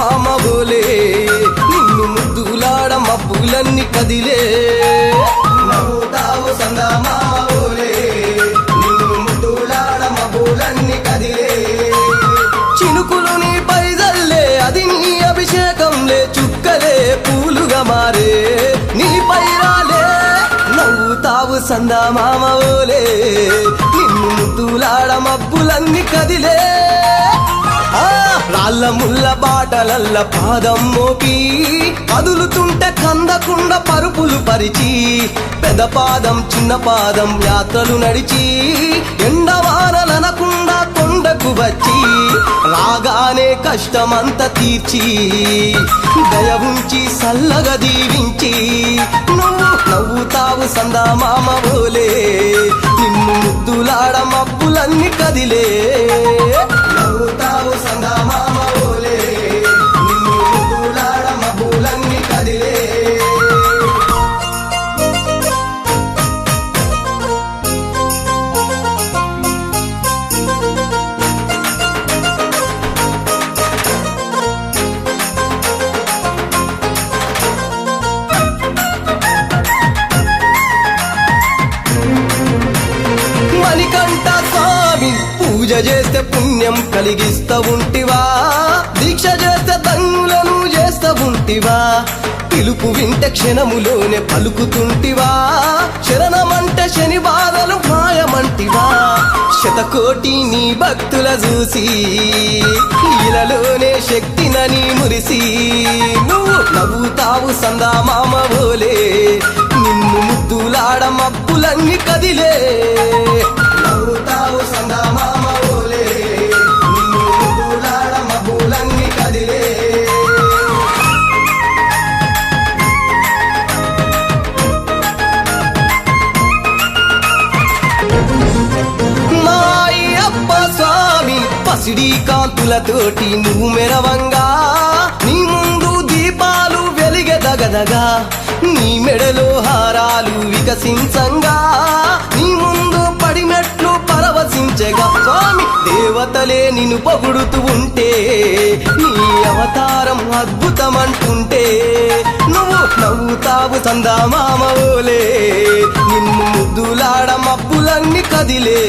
మామ బోలే నిన్ను ముద్దులాడ మబ్బులన్నీ కదిలే నవ్వుతావు సందా మామ బోలే నిన్ను ముద్దులాడ మబ్బులన్నీ కదిలే చినుకులు నీ పైదల్లే అది నీ అభిషేకంలే చుక్కలే పూలుగా మారే నీ పైరాలే నవ్వుతావు సందా మామ బోలే నిన్ను ముద్దులాడ మబ్బులన్నీ కదిలే రాళ్ళ ముళ్ళ బాటలల్ల పాదం మోపి కదులుతుంటే కందకుండా పరుపులు పరిచి పెద్ద పాదం చిన్న పాదం యాత్రలు నడిచి ఎండవానలనకుండా కొండకు వచ్చి రాగానే కష్టమంతా తీర్చి దయ ఉంచి సల్లగా దీవించి నువ్వు నవ్వుతావు సందా మామ బోలే నిన్ను ముద్దులాడ మబ్బులన్నీ కదిలే నవ్వుతావు సందా మామ బోలే నిన్ను ముద్దులాడ మబ్బులన్నీ కదిలే మణికంఠ స్వామి పూజ చేస్తే పుణ్యం కలిగిస్తా ఉంటివా దీక్ష చేస్తే దంగులను చేస్తా ఉంటివా పిలుపు వింటే క్షణములోనే పలుకుతుంటివా శరణమంటే శని బాధలు మాయమంటివా శతకోటి నీ భక్తుల చూసి ఇలలోనే శక్తినని మురిసి నువ్వు నవ్వుతావు సందా మామ బోలే నిన్ను ముద్దులాడ మబ్బులన్నీ కదిలే నవ్వుతావు సందా మామ బోలే నిన్ను ముద్దులాడ మబ్బులన్నీ కదిలే మాయప్ప స్వామి పసిడి కాంతులతోటి నువ్వు మెరవంగా నీ ముందు దీపాలు వెలిగే దగదగా నీ మెడలో హారాలు వికసించంగా నీ ముందు పడినట్లు పరవశించగా స్వామి దేవతలే నిన్ను పొగుడుతూ ఉంటే నీ అవతారం అద్భుతమంటుంటే నువ్వు నవ్వుతావు సందా మామ బోలే నిన్ను ముద్దులాడ మబ్బులన్నీ కదిలే